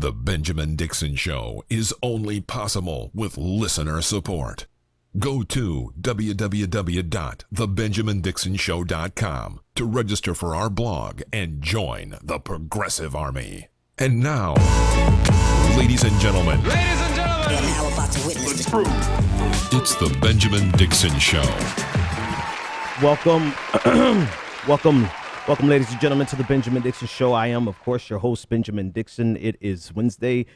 The Benjamin Dixon Show is only possible with listener support. Go to www.thebenjamindixonshow.com to register for our blog and join the Progressive Army. And now, ladies and gentlemen, you are now about to witness the truth. It's the Benjamin Dixon Show. Welcome, ladies and gentlemen, to the Benjamin Dixon Show. I am, of course, your host, Benjamin Dixon. It is Wednesday,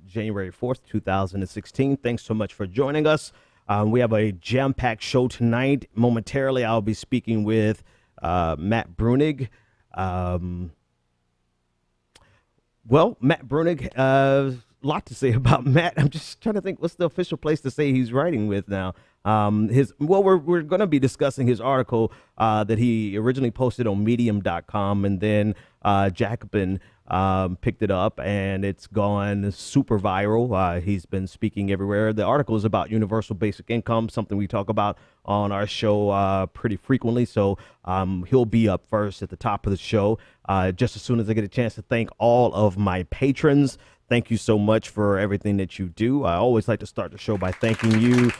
January 4th, 2016. Thanks so much for joining us. We have a jam-packed show tonight. Momentarily, I'll be speaking with Matt Bruenig. Matt Bruenig, a lot to say about Matt. I'm just trying to think, what's the official place to say he's writing with now? We're going to be discussing his article that he originally posted on medium.com, and then Jacobin picked it up, and it's gone super viral. He's been speaking everywhere. The article is about universal basic income, something we talk about on our show pretty frequently. So he'll be up first at the top of the show. Just as soon as I get a chance to thank all of my patrons. Thank you so much for everything that you do. I always like to start the show by thanking you.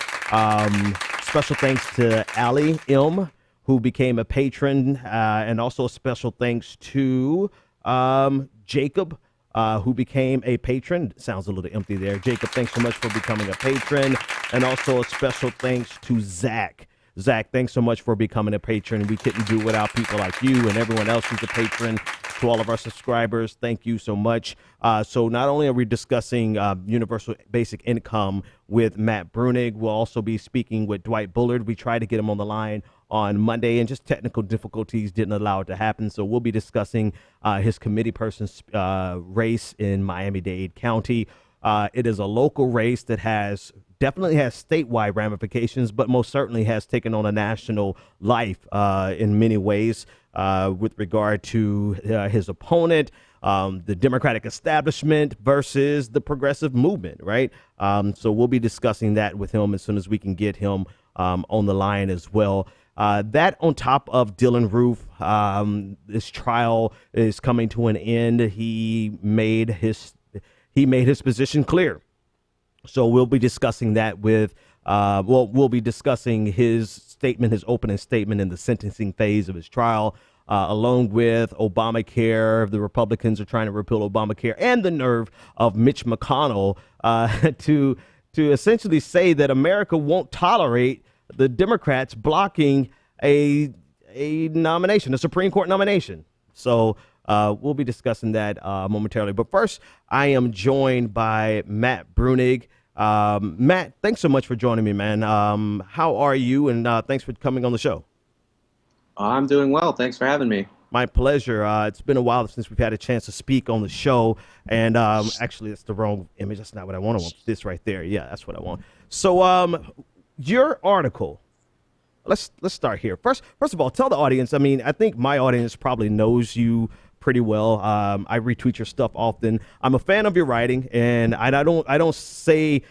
Special thanks to Allie M., who became a patron, and also special thanks to Jacob, who became a patron. Sounds a little empty there. Jacob, thanks so much for becoming a patron. And also a special thanks to Zach. Zach, thanks so much for becoming a patron. We couldn't do it without people like you and everyone else who's a patron. To all of our subscribers, thank you so much. So not only are we discussing universal basic income with Matt Bruenig, we'll also be speaking with Dwight Bullard. We tried to get him on the line on Monday, and just technical difficulties didn't allow it to happen. So we'll be discussing his committee person's race in Miami-Dade County. It is a local race that definitely has statewide ramifications, but most certainly has taken on a national life in many ways with regard to his opponent, the Democratic establishment versus the progressive movement, right? So we'll be discussing that with him as soon as we can get him on the line as well. That on top of Dylann Roof, this trial is coming to an end. He made his position clear. So we'll be discussing that with, we'll be discussing his statement, his opening statement in the sentencing phase of his trial, along with Obamacare. The Republicans are trying to repeal Obamacare, and the nerve of Mitch McConnell to essentially say that America won't tolerate the Democrats blocking a nomination, a Supreme Court nomination. So we'll be discussing that momentarily. But first, I am joined by Matt Bruenig. Matt, thanks so much for joining me, man. How are you? And thanks for coming on the show. I'm doing well. Thanks for having me. My pleasure. It's been a while since we've had a chance to speak on the show. And actually, that's the wrong image. That's not what I want. I want this right there. Yeah, that's what I want. So your article. Let's start here. First of all, tell the audience. I mean, I think my audience probably knows you pretty well. I retweet your stuff often. I'm a fan of your writing, and I say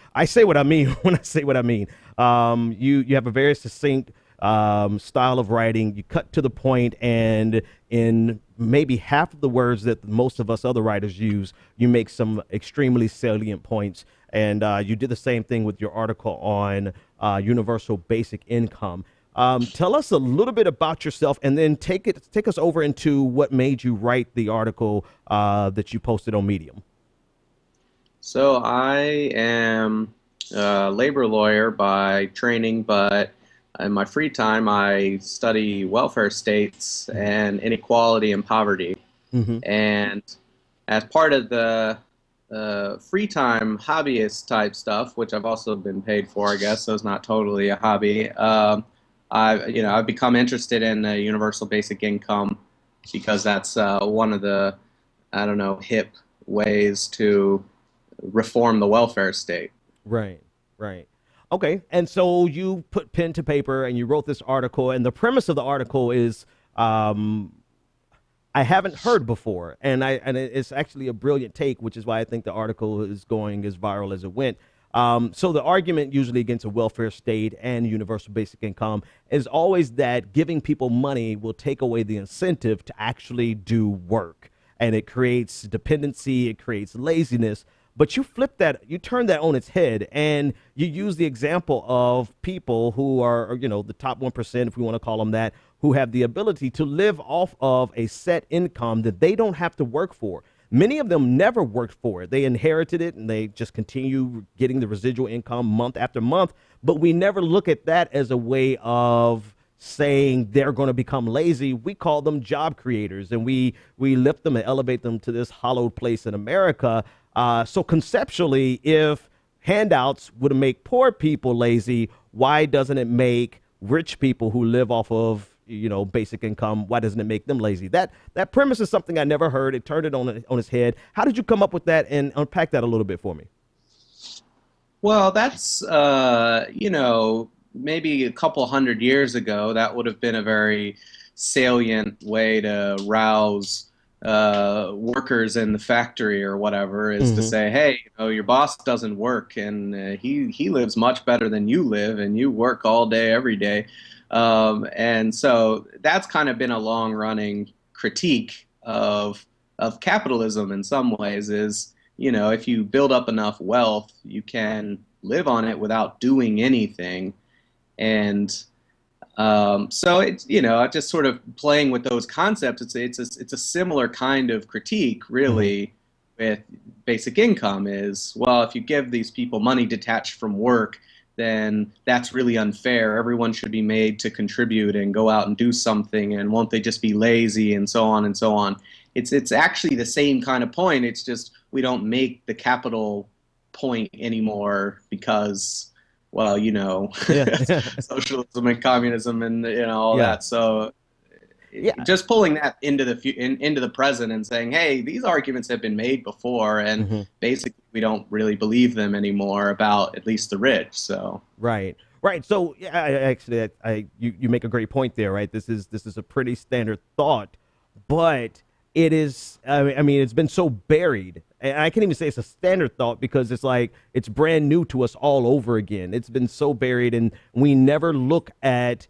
what I mean when I say what I mean. You have a very succinct style of writing. You cut to the point, and in maybe half of the words that most of us other writers use, you make some extremely salient points. And you did the same thing with your article on universal basic income. Tell us a little bit about yourself, and then take us over into what made you write the article that you posted on Medium. So I am a labor lawyer by training, but in my free time I study welfare states and inequality and poverty. Mm-hmm. And as part of the free time hobbyist type stuff, which I've also been paid for, I guess, so it's not totally a hobby. I've become interested in universal basic income because that's one of the, hip ways to reform the welfare state. Right. Okay. And so you put pen to paper and you wrote this article, and the premise of the article is, I haven't heard before, and it's actually a brilliant take, which is why I think the article is going as viral as it went. So the argument usually against a welfare state and universal basic income is always that giving people money will take away the incentive to actually do work. and it creates dependency, it creates laziness. But you flip that, you turn that on its head, and you use the example of people who are, the top 1%, if we want to call them that, who have the ability to live off of a set income that they don't have to work for. Many of them never worked for it. They inherited it and they just continue getting the residual income month after month. But we never look at that as a way of saying they're going to become lazy. We call them job creators, and we lift them and elevate them to this hallowed place in America. So conceptually, if handouts would make poor people lazy, why doesn't it make rich people who live off of basic income, why doesn't it make them lazy? That premise is something I never heard. It turned it on its head. How did you come up with that, and unpack that a little bit for me? Well, that's, maybe a couple hundred years ago, that would have been a very salient way to rouse workers in the factory or whatever, is to say, hey, your boss doesn't work, and he lives much better than you live, and you work all day, every day. And so that's kind of been a long-running critique of capitalism in some ways, is, if you build up enough wealth, you can live on it without doing anything. And so it's, just sort of playing with those concepts. It's a similar kind of critique, really, with basic income is, well, if you give these people money detached from work, then that's really unfair. Everyone should be made to contribute and go out and do something, and won't they just be lazy, and so on and so on. It's actually the same kind of point. It's just we don't make the capital point anymore because, well, socialism and communism and all that. So just pulling that into the present and saying, hey, these arguments have been made before, and basically we don't really believe them anymore about at least the rich. So right. So you make a great point there, right? This is a pretty standard thought, but it is, I mean, it's been so buried. And I can't even say it's a standard thought, because it's like it's brand new to us all over again. It's been so buried, and we never look at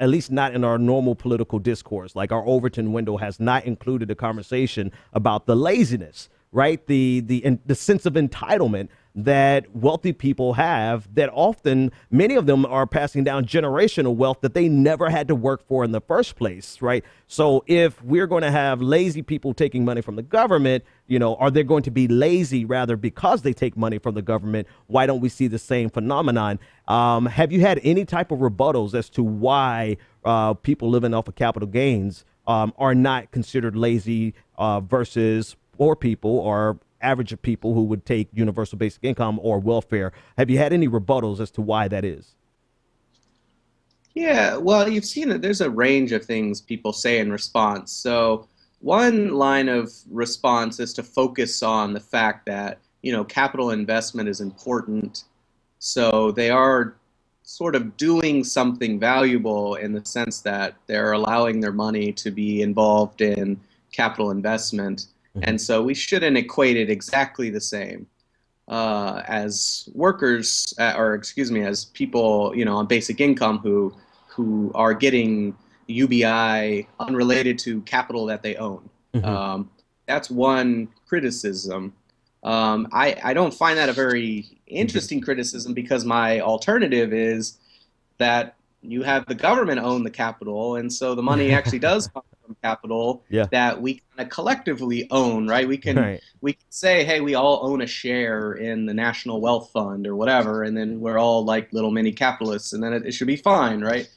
least not in our normal political discourse. Like our Overton window has not included a conversation about the laziness, right? The sense of entitlement that wealthy people have, that often many of them are passing down generational wealth that they never had to work for in the first place, right? So if we're going to have lazy people taking money from the government, are they going to be lazy rather because they take money from the government? Why don't we see the same phenomenon? Have you had any type of rebuttals as to why people living off of capital gains are not considered lazy versus poor people or average people who would take universal basic income or welfare? Have you had any rebuttals as to why that is? Yeah, well, you've seen that there's a range of things people say in response. So one line of response is to focus on the fact that, capital investment is important. So they are sort of doing something valuable in the sense that they're allowing their money to be involved in capital investment. And so we shouldn't equate it exactly the same as workers, as people, on basic income who are getting UBI unrelated to capital that they own. That's one criticism. I don't find that a very interesting criticism, because my alternative is that you have the government own the capital, and so the money actually does come from capital that we kind of collectively own, right? We can say, hey, we all own a share in the National Wealth Fund or whatever, and then we're all like little mini capitalists, and then it should be fine, right?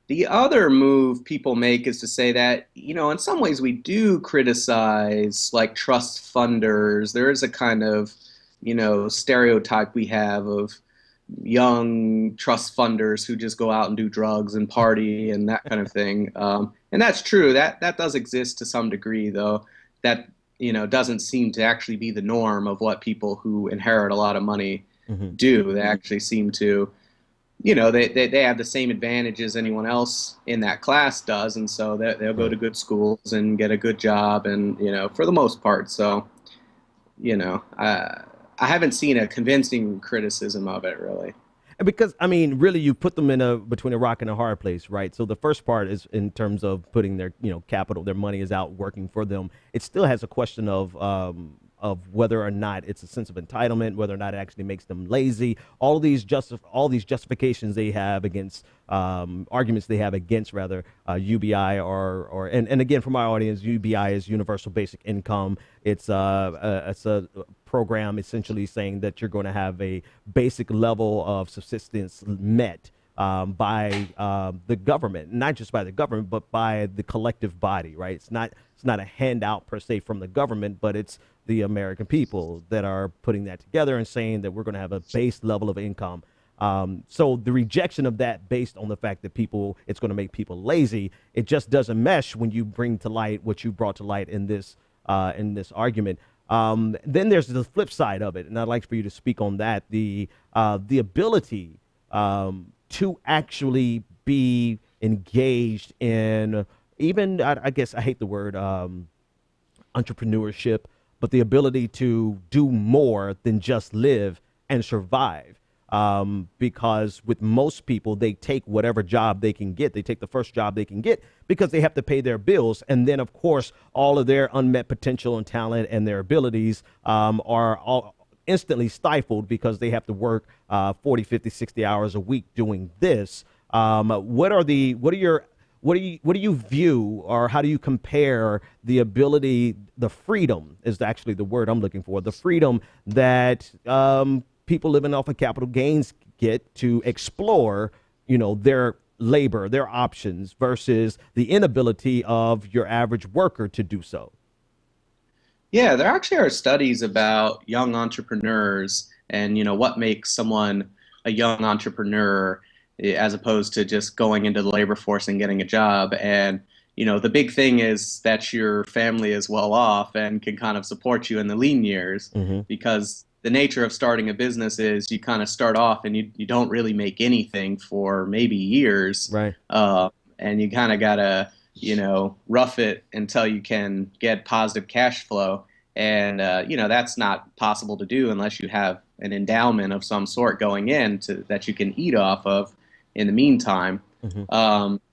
The other move people make is to say that, in some ways we do criticize like trust funders. There is a kind of, stereotype we have of young trust funders who just go out and do drugs and party and that kind of thing. And that's true. That does exist to some degree, though. That, doesn't seem to actually be the norm of what people who inherit a lot of money do. They actually seem to, they have the same advantages anyone else in that class does. And so they'll go to good schools and get a good job, and, for the most part. So, I haven't seen a convincing criticism of it, really. Because I mean, really, you put them in between a rock and a hard place, right? So the first part is in terms of putting their capital, their money is out working for them. It still has a question of whether or not it's a sense of entitlement, whether or not it actually makes them lazy. All these justifications they have against arguments they have against rather UBI and again, from our audience, UBI is Universal Basic Income. It's a program essentially saying that you're going to have a basic level of subsistence met by the government, not just by the government, but by the collective body, right? It's not a handout per se from the government, but it's the American people that are putting that together and saying that we're going to have a base level of income. So the rejection of that based on the fact that it's going to make people lazy, it just doesn't mesh when you bring to light what you brought to light in this argument. Then there's the flip side of it, and I'd like for you to speak on that, the ability to actually be engaged in even, I guess I hate the word entrepreneurship, but the ability to do more than just live and survive. Because with most people, they take whatever job they can get. They take the first job they can get because they have to pay their bills. And then, of course, all of their unmet potential and talent and their abilities are all instantly stifled because they have to work 40, 50, 60 hours a week doing this. What do you view, or how do you compare the ability, the freedom is actually the word I'm looking for, the freedom that people living off of capital gains get to explore, their labor, their options, versus the inability of your average worker to do so? Yeah, there actually are studies about young entrepreneurs and, what makes someone a young entrepreneur as opposed to just going into the labor force and getting a job. And, the big thing is that your family is well off and can kind of support you in the lean years, because the nature of starting a business is you kind of start off and you don't really make anything for maybe years. Right. And you kind of got to, rough it until you can get positive cash flow. And, that's not possible to do unless you have an endowment of some sort going in that you can eat off of in the meantime.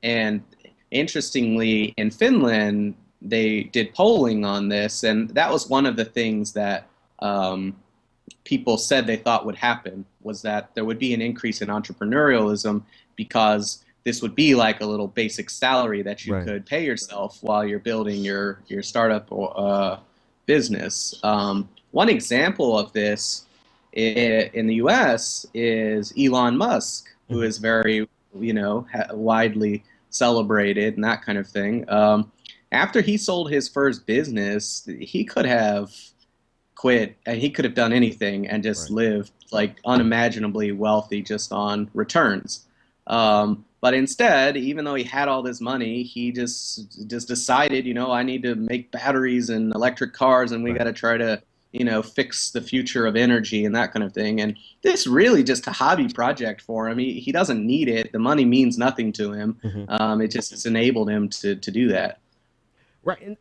And interestingly, in Finland, they did polling on this, and that was one of the things that people said they thought would happen, was that there would be an increase in entrepreneurialism because this would be like a little basic salary that you could pay yourself while you're building your startup business. One example of this in the U.S. is Elon Musk, who is very, widely celebrated and that kind of thing. After he sold his first business, he could have quit. He could have done anything and just lived like unimaginably wealthy just on returns. But instead, even though he had all this money, he just decided, I need to make batteries and electric cars, and we got to try to, fix the future of energy and that kind of thing. And this really just a hobby project for him. He doesn't need it. The money means nothing to him. It's enabled him to do that. Right. And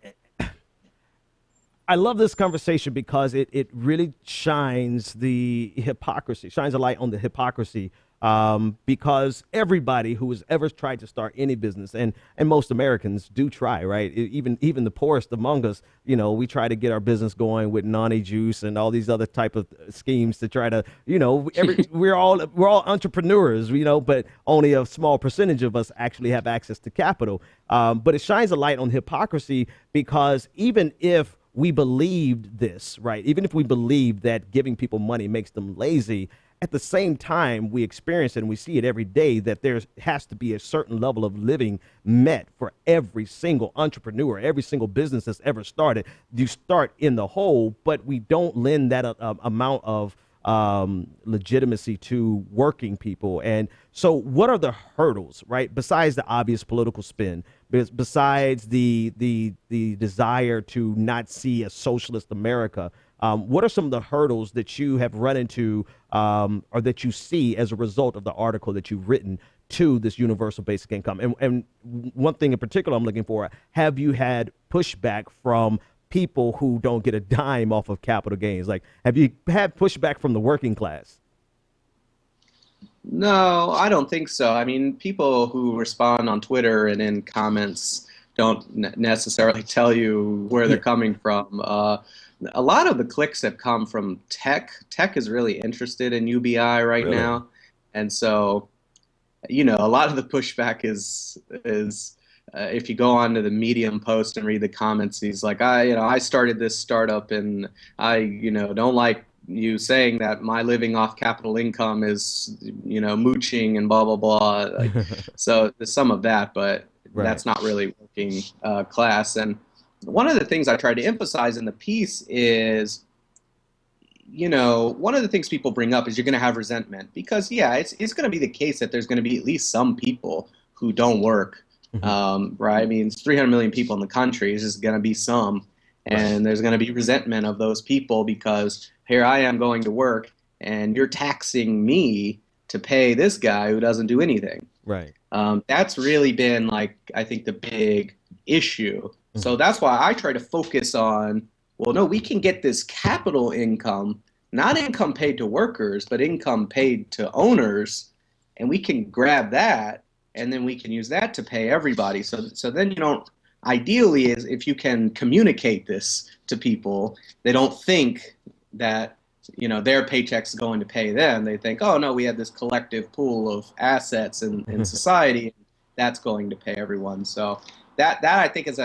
I love this conversation because it really shines a light on the hypocrisy, because everybody who has ever tried to start any business, and most Americans do try, right? Even the poorest among us, we try to get our business going with nani juice and all these other type of schemes to try to, we're all entrepreneurs, but only a small percentage of us actually have access to capital. But it shines a light on hypocrisy because even if we believed this, right? Even if we believe that giving people money makes them lazy, at the same time, we experience it and we see it every day that there has to be a certain level of living met for every single entrepreneur, every single business that's ever started. You start in the hole, but we don't lend that amount of legitimacy to working people. And so what are the hurdles, right? Besides the obvious political spin, besides the desire to not see a socialist America, what are some of the hurdles that you have run into or that you see as a result of the article that you've written to this universal basic income? And one thing in particular I'm looking for, have you had pushback from people who don't get a dime off of capital gains? Like, have you had pushback from the working class? No, I don't think so. I mean, people who respond on Twitter and in comments don't necessarily tell you where they're Yeah, coming from. A lot of the clicks have come from tech. Tech is really interested in UBI right really. now, and so a lot of the pushback is if you go on to the Medium post and read the comments, he's like, I started this startup and I don't like you saying that my living off capital income is, mooching and blah, blah, blah. Like, so there's some of that, but Right. that's not really working class. And one of the things I tried to emphasize in the piece is, one of the things people bring up is you're going to have resentment because, yeah, it's going to be the case that there's going to be at least some people who don't work, Hmm. right? I mean, it's 300 million people in the country. There's just going to be some, Right. and there's going to be resentment of those people because here I am going to work, and you're taxing me to pay this guy who doesn't do anything. Right. That's really been like I think the big issue. Hmm. So that's why I try to focus on, well, no, we can get this capital income, not income paid to workers, but income paid to owners, and we can grab that, and then we can use that to pay everybody. So then you don't. Ideally, is if you can communicate this to people, they don't think that their paycheck's going to pay them. They think, oh no, we have this collective pool of assets in society, that's going to pay everyone. So that I think is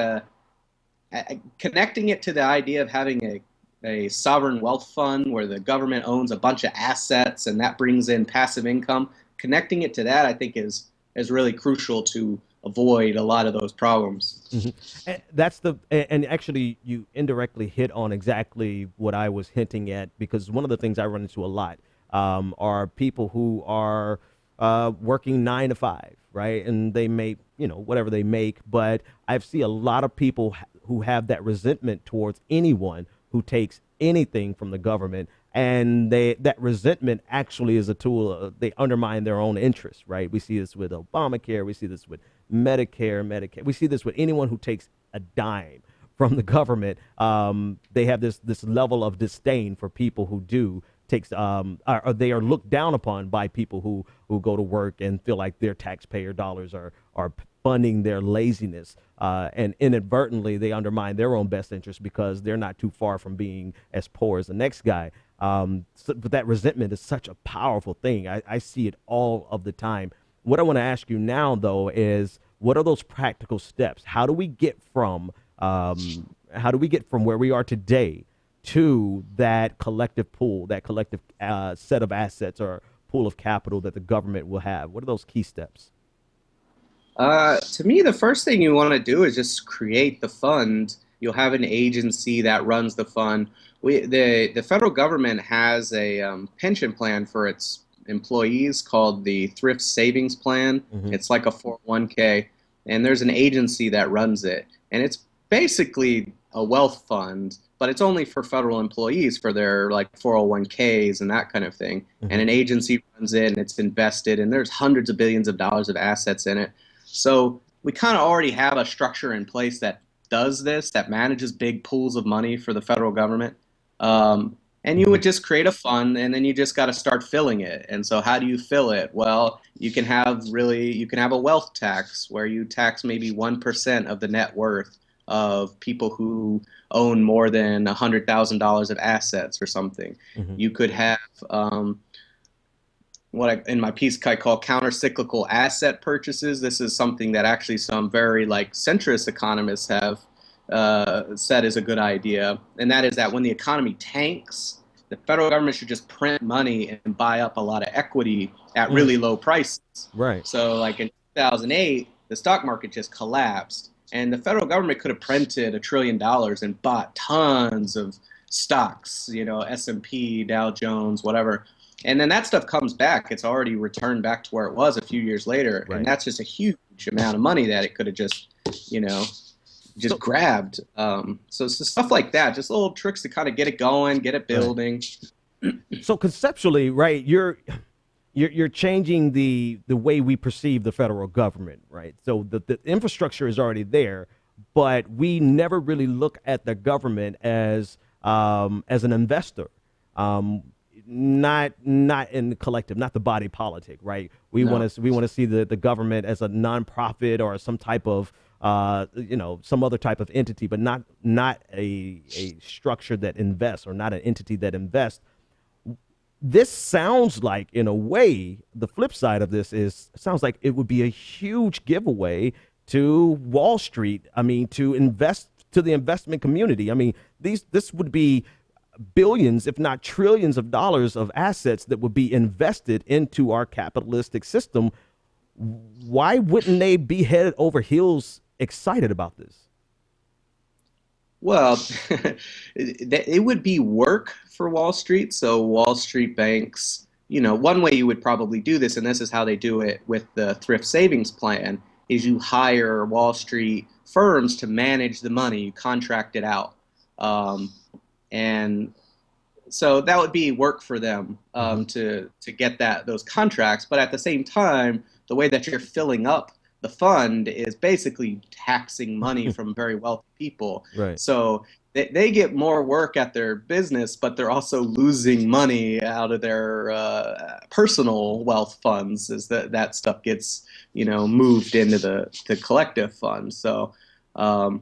connecting it to the idea of having a sovereign wealth fund where the government owns a bunch of assets and that brings in passive income. Connecting it to that, I think, is really crucial to avoid a lot of those problems. Mhm. And actually you indirectly hit on exactly what I was hinting at, because one of the things I run into a lot are people who are working 9 to 5, right? And they make, whatever they make, but I see a lot of people who have that resentment towards anyone who takes anything from the government, and that resentment actually is a tool. They undermine their own interests, right? We see this with Obamacare. We see this with Medicare, Medicaid. We see this with anyone who takes a dime from the government. They have this level of disdain for people who do takes or they are looked down upon by people who go to work and feel like their taxpayer dollars are funding their laziness, and inadvertently they undermine their own best interest because they're not too far from being as poor as the next guy. But that resentment is such a powerful thing. I see it all of the time. What I want to ask you now, though, is what are those practical steps? How do we get from where we are today to that collective pool, that collective set of assets or pool of capital that the government will have? What are those key steps? To me, the first thing you want to do is just create the fund. You'll have an agency that runs the fund. The federal government has a pension plan for its employees called the Thrift Savings Plan. Hmm. It's like a 401k, and there's an agency that runs it. And it's basically a wealth fund, but it's only for federal employees for their like 401ks and that kind of thing. And Hmm. an agency runs it, and it's invested, and there's hundreds of billions of dollars of assets in it. So we kind of already have a structure in place that does this, that manages big pools of money for the federal government. And you Hmm. would just create a fund, and then you just got to start filling it. And so how do you fill it? Well, you can have a wealth tax where you tax maybe 1% of the net worth of people who own more than $100,000 of assets or something. Hmm. You could have in my piece I call counter-cyclical asset purchases. This is something that actually some very like centrist economists have said is a good idea, and that is that when the economy tanks, the federal government should just print money and buy up a lot of equity at really low prices. Right. So, like in 2008, the stock market just collapsed, and the federal government could have printed $1 trillion and bought tons of stocks, S&P, Dow Jones, whatever. And then that stuff comes back. It's already returned back to where it was a few years later, and Right. that's just a huge amount of money that it could have you know, just So, grabbed. So it's stuff like that, just little tricks to kind of get it going, get it right. building. So conceptually, right, you're changing the way we perceive the federal government, right? So the infrastructure is already there, but we never really look at the government as an investor. Um, not in the collective, not the body politic, right? We No. want to see the government as a nonprofit or some type of some other type of entity, but not a structure that invests, or not an entity that invests. This sounds like, in a way, the flip side of this sounds like it would be a huge giveaway to Wall Street. I mean, to invest, to the investment community. I mean, this would be billions, if not trillions of dollars of assets that would be invested into our capitalistic system. Why wouldn't they be head over heels excited about this? Well, it would be work for Wall Street. So Wall Street banks, one way you would probably do this, and this is how they do it with the thrift savings plan, is you hire Wall Street firms to manage the money, you contract it out. And so that would be work for them to get those contracts. But at the same time, the way that you're filling up the fund is basically taxing money from very wealthy people. Right. So they get more work at their business, but they're also losing money out of their personal wealth funds as that stuff gets, moved into the collective fund. So I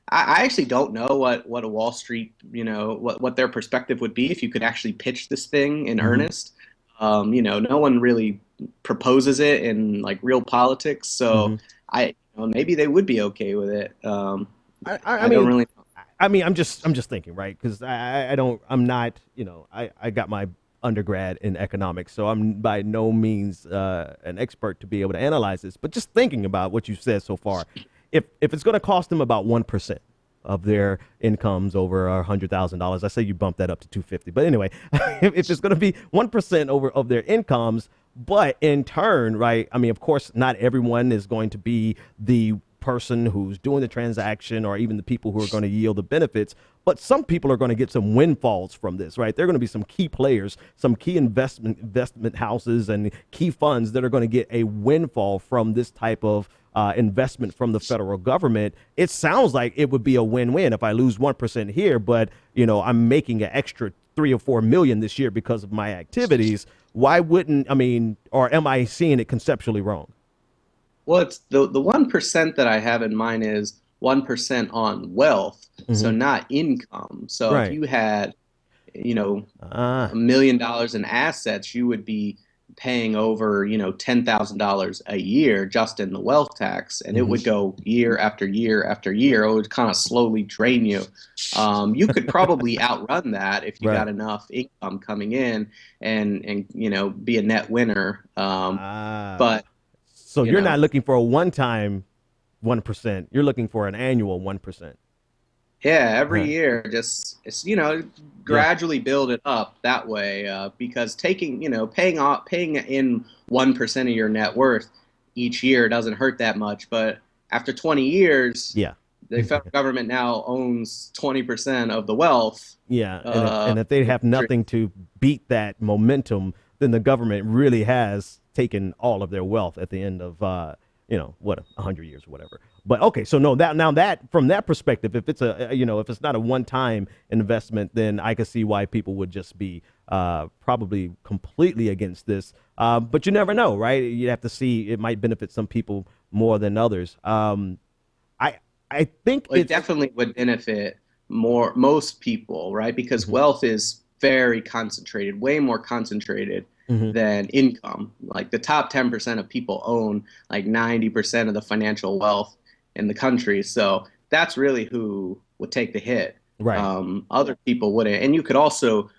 actually don't know what a Wall Street, what their perspective would be if you could actually pitch this thing in earnest. No one really proposes it in like real politics, so maybe they would be okay with it. I don't really know. I mean, I'm just thinking, right? Because I'm not, I got my undergrad in economics, so I'm by no means an expert to be able to analyze this. But just thinking about what you've said so far, if it's going to cost them about 1% of their incomes over $100,000, I say you bump that up to $250. But anyway, if it's going to be 1% of their incomes, but in turn, right? I mean, of course, not everyone is going to be the person who's doing the transaction, or even the people who are going to yield the benefits. But some people are going to get some windfalls from this, right? They're going to be some key players, some key investment houses and key funds that are going to get a windfall from this type of investment from the federal government. It sounds like it would be a win-win if I lose 1% here, but I'm making an extra 3 or 4 million this year because of my activities. Why wouldn't, or am I seeing it conceptually wrong? Well, it's the 1% that I have in mind is 1% on wealth, so not income. So Right. if you had, $1 million in assets, you would be paying over, $10,000 a year just in the wealth tax, and it would go year after year after year. It would kind of slowly drain you. You could probably outrun that if you Right. got enough income coming in and be a net winner. But So you you're know. not looking for a one-time 1%. You're looking for an annual 1%. Yeah, every Huh. year, gradually build it up that way. Because paying in 1% of your net worth each year doesn't hurt that much. But after 20 years, Yeah. the federal government now owns 20% of the wealth. Yeah. And if they have nothing to beat that momentum, then the government really has taken all of their wealth at the end of 100 years or whatever. But okay, so no, that from that perspective, if it's if it's not a one-time investment, then I can see why people would just be probably completely against this. But you never know, right? You have to see. It might benefit some people more than others. I think It definitely would benefit most people, right? Because wealth is very concentrated, way more concentrated than income. Like the top 10% of people own like 90% of the financial wealth in the country. So that's really who would take the hit. Right. Other people wouldn't. And you could also,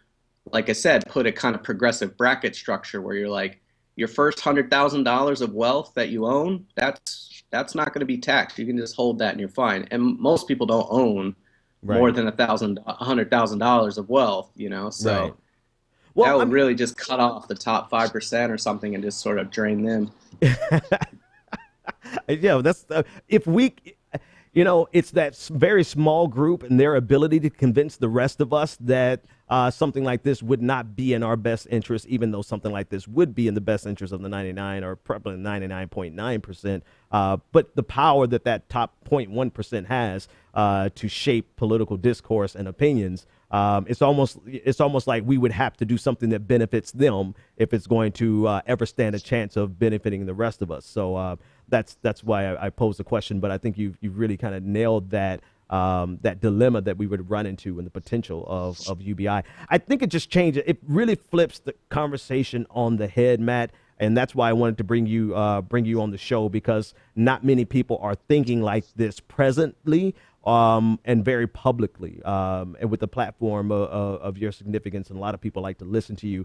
like I said, put a kind of progressive bracket structure where you're like, your first $100,000 of wealth that you own, that's not going to be taxed. You can just hold that and you're fine. And most people don't own more than $100,000 of wealth, so Right. Well, that would really just cut off the top 5% or something and just sort of drain them. Yeah, that's if we, it's that very small group and their ability to convince the rest of us that something like this would not be in our best interest, even though something like this would be in the best interest of the 99 or probably 99.9%. But the power that top 0.1% has to shape political discourse and opinions, It's almost like we would have to do something that benefits them if it's going to ever stand a chance of benefiting the rest of us. So that's why I posed the question. But I think you've really kind of nailed that dilemma that we would run into and the potential of UBI. I think it just changes. It really flips the conversation on the head, Matt. And that's why I wanted to bring you on the show, because not many people are thinking like this presently, and very publicly, and with the platform of your significance, and a lot of people like to listen to you.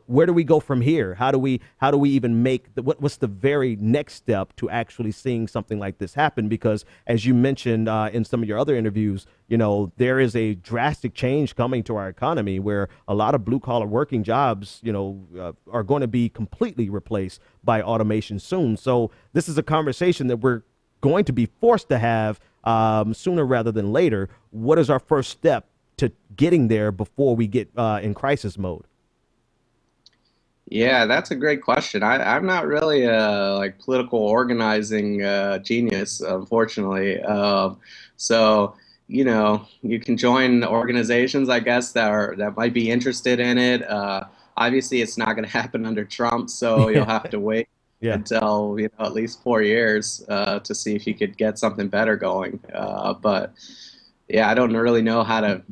Where do we go from here? How do we even make what's the very next step to actually seeing something like this happen? Because as you mentioned in some of your other interviews, there is a drastic change coming to our economy where a lot of blue collar working jobs, are going to be completely replaced by automation soon. So this is a conversation that we're going to be forced to have sooner rather than later. What is our first step to getting there before we get in crisis mode? Yeah, that's a great question. I'm not really a political organizing genius, unfortunately. So you can join organizations, I guess, that might be interested in it. Obviously, it's not going to happen under Trump, so you'll have to wait until at least 4 years to see if you could get something better going. But yeah, I don't really know how to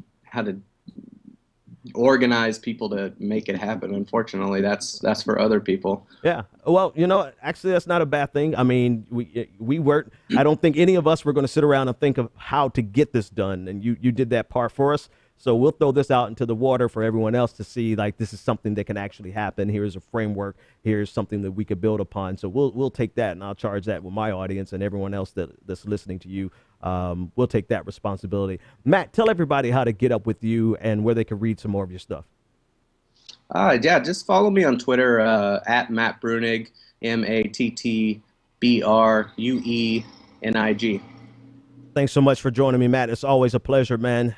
organize people to make it happen. Unfortunately, that's for other people. Yeah. Well, actually, that's not a bad thing. I mean, we weren't. I don't think any of us were going to sit around and think of how to get this done, and you did that part for us. So we'll throw this out into the water for everyone else to see, like, this is something that can actually happen. Here's a framework. Here's something that we could build upon. So we'll take that, and I'll charge that with my audience and everyone else that's listening to you. We'll take that responsibility. Matt, tell everybody how to get up with you and where they can read some more of your stuff. Yeah, just follow me on Twitter at Matt Bruenig, MattBruenig. Thanks so much for joining me, Matt. It's always a pleasure, man.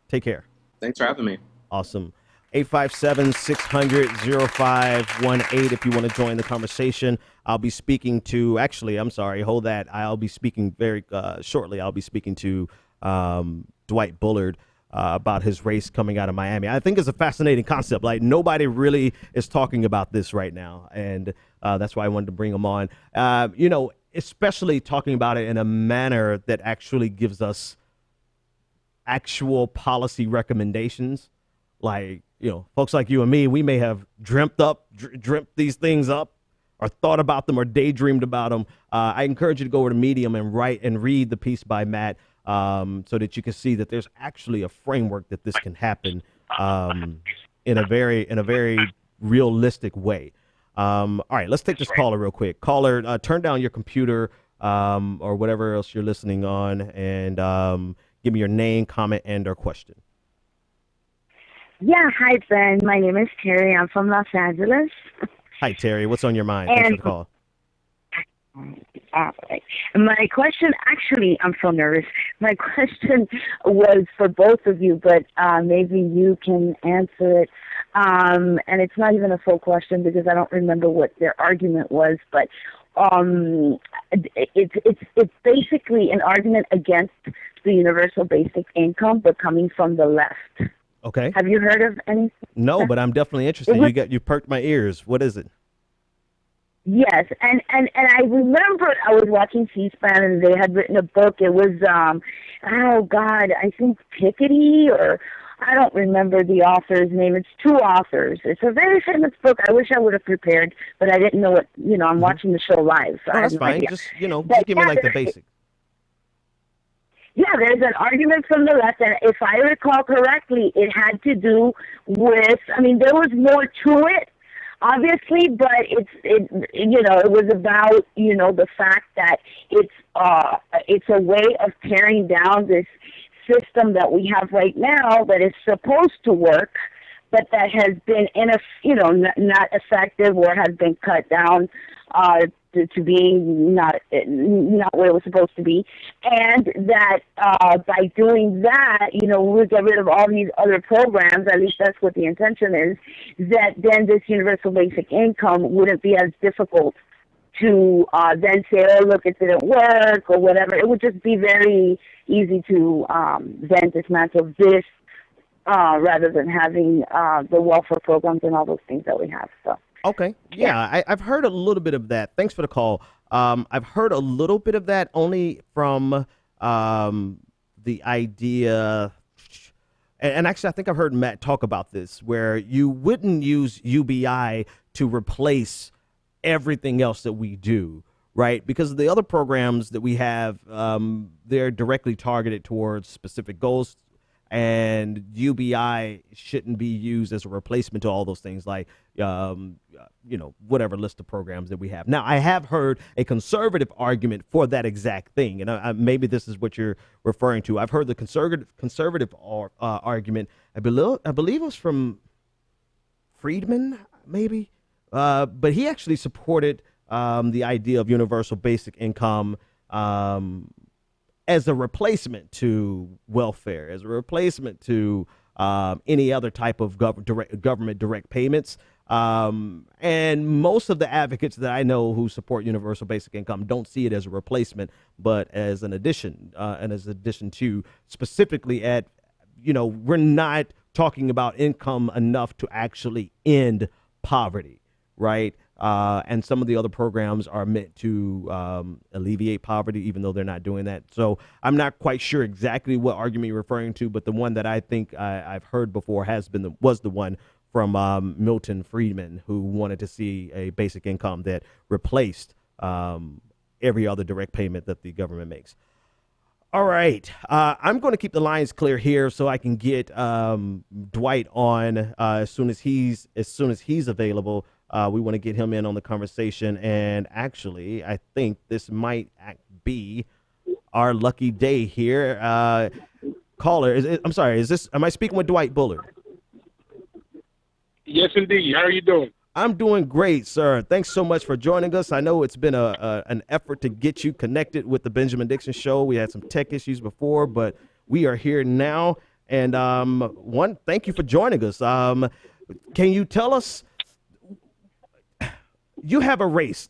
Take care. Thanks for having me. Awesome. 857-600-0518 if you want to join the conversation. I'll be speaking to, hold that. I'll be speaking very shortly. I'll be speaking to Dwight Bullard about his race coming out of Miami. I think it's a fascinating concept. Like, nobody really is talking about this right now, and that's why I wanted to bring him on. Especially talking about it in a manner that actually gives us actual policy recommendations. Like, folks like you and me, we may have dreamt these things up, or thought about them, or daydreamed about them. I encourage you to go over to Medium and write and read the piece by Matt, so that you can see that there's actually a framework that this can happen in a very realistic way. All right, let's take this caller real quick. Caller, turn down your computer or whatever else you're listening on, and give me your name, comment, and/or question. Yeah, hi, Ben. My name is Terry. I'm from Los Angeles. Hi, Terry. What's on your mind? Thanks for the call. All right. My question, actually, I'm so nervous. My question was for both of you, but maybe you can answer it. And it's not even a full question because I don't remember what their argument was, but it's basically an argument against the universal basic income, but coming from the left. Okay. Have you heard of anything? No, but I'm definitely interested. You perked my ears. What is it? Yes, and I remember I was watching C-SPAN and they had written a book. It was I think Piketty, or I don't remember the author's name. It's two authors. It's a very famous book. I wish I would have prepared, but I didn't know what. I'm watching the show live. So that's fine. Idea. Just give me like the basics. Yeah, there's an argument from the left, and if I recall correctly, it had to do with, there was more to it, obviously, but it was about, the fact that it's a way of tearing down this system that we have right now that is supposed to work, but that has been not effective, or has been cut down to being not where it was supposed to be, and that by doing that, we'll get rid of all these other programs. At least that's what the intention is. That then this universal basic income wouldn't be as difficult to then say, oh, look, it didn't work, or whatever. It would just be very easy to then dismantle this rather than having the welfare programs and all those things that we have. So. Okay. Yeah, I've heard a little bit of that. Thanks for the call. I've heard a little bit of that only from the idea, and actually I think I've heard Matt talk about this, where you wouldn't use UBI to replace everything else that we do, right? Because the other programs that we have, they're directly targeted towards specific goals, and UBI shouldn't be used as a replacement to all those things, like whatever list of programs that we have. Now, I have heard a conservative argument for that exact thing, and maybe this is what you're referring to. I've heard the conservative argument. I believe it was from Friedman, maybe, but he actually supported the idea of universal basic income as a replacement to welfare, as a replacement to any other type of government direct payments. And most of the advocates that I know who support universal basic income don't see it as a replacement, but as an addition, and as addition to, specifically at, we're not talking about income enough to actually end poverty, right? And some of the other programs are meant to alleviate poverty, even though they're not doing that. So I'm not quite sure exactly what argument you're referring to, but the one that I think I've heard before was the one from Milton Friedman, who wanted to see a basic income that replaced every other direct payment that the government makes. All right, I'm going to keep the lines clear here so I can get Dwight on as soon as he's available. We want to get him in on the conversation, and actually, I think this might be our lucky day here. Caller, am I speaking with Dwight Bullard? Yes, indeed. How are you doing? I'm doing great, sir. Thanks so much for joining us. I know it's been an effort to get you connected with the Benjamin Dixon Show. We had some tech issues before, but we are here now. And thank you for joining us. Can you tell us? You have a race.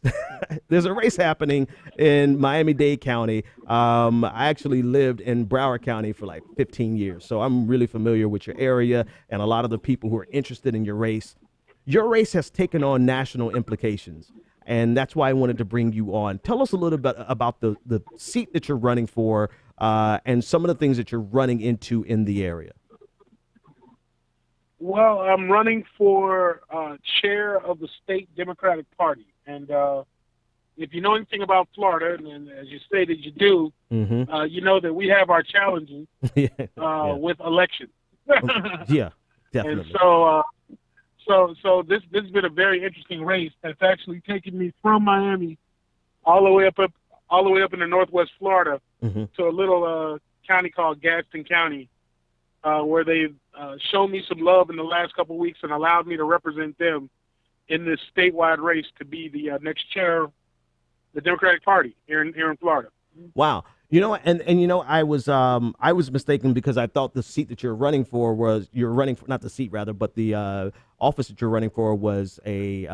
There's a race happening in Miami-Dade County. I actually lived in Broward County for like 15 years, so I'm really familiar with your area and a lot of the people who are interested in your race. Your race has taken on national implications, and that's why I wanted to bring you on. Tell us a little bit about the seat that you're running for and some of the things that you're running into in the area. Well, I'm running for chair of the state Democratic Party. And if you know anything about Florida, and as you stated you do, you know that we have our challenges with elections. Yeah, definitely. And so this has been a very interesting race that's actually taken me from Miami all the way up into Northwest Florida to a little county called Gaston County, where they've shown me some love in the last couple of weeks and allowed me to represent them in this statewide race to be the next chair of the Democratic Party here in Florida. Wow. I was mistaken because I thought the seat that you're running for was not the seat rather, but the office that you're running for was a